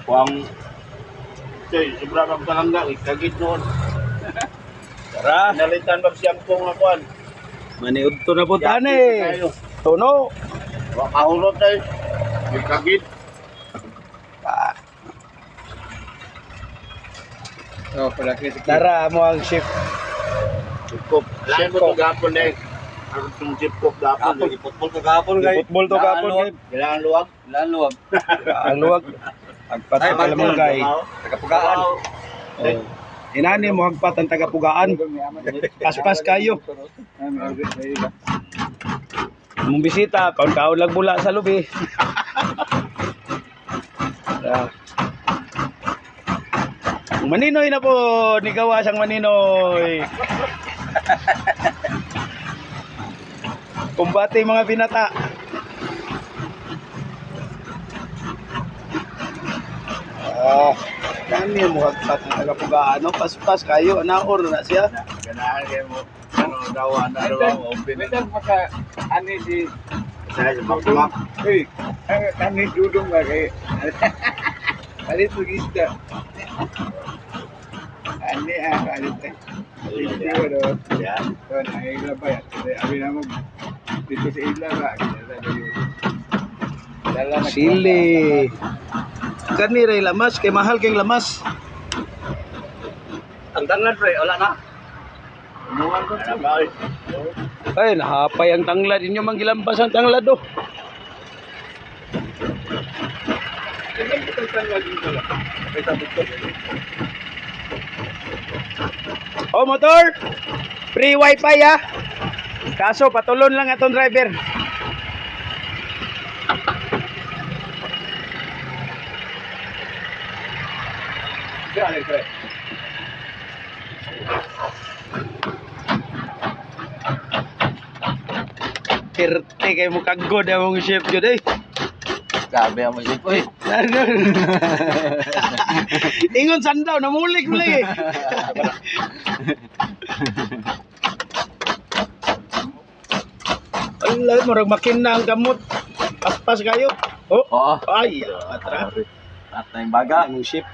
Kuang sobra bang palangga, kagit noon. Tara. Nalitan bang siyang kong akuan. Maniud to na po tani. Tuno. Mahulot tayo. Kagit. Oh, palaki sa Tara mo ang ship. Sipkop. Lain mo itong gapon eh. Ang itong sipkop gapon. Football kagapon kay. Football to kapon kay. Kailangan luwag. Laluwag. Ang luwag. Agpatay pala mo guys. Tagapugaan. Oh. Inani mo hagpat ang tagapugaan. Paspas kayo. Mong bisita, kaon-kaon lang mula sa lubi. Maninoy na po, nigawa siyang maninoy. Kumbate mga binata. Kami mo hagpat ng tagapugaan. No? Paspas kayo, anaor na siya. Ganahan kayo mo. Ano daw, ano daw, open. Medan maka ani di Saya semak-semak. ani dudung ba kay. Ali turista. Ani ali teh. Itu Ya. Don ay labay. Abi na mo dito sa ila ba. Dala na Sili. Kani ray lamas, kay mahal kay lamas. ang tangan pre, wala na. Umuwan ko. Ano ba? Ay, nahapay ang tanglad. Inyo manggilampas ang tanglad do. Oh, motor. Free wifi ah. Kaso patulon lang atong driver. Dali pre. Kirte kay mo kagod ang chef jud eh. Sabi mo si Poy. Ingon sandaw namulik mo lagi. Allah, murag makina ang kamot. Paspas kayo. Oh, Oo. ay, atra. At na yung baga. Ang ship.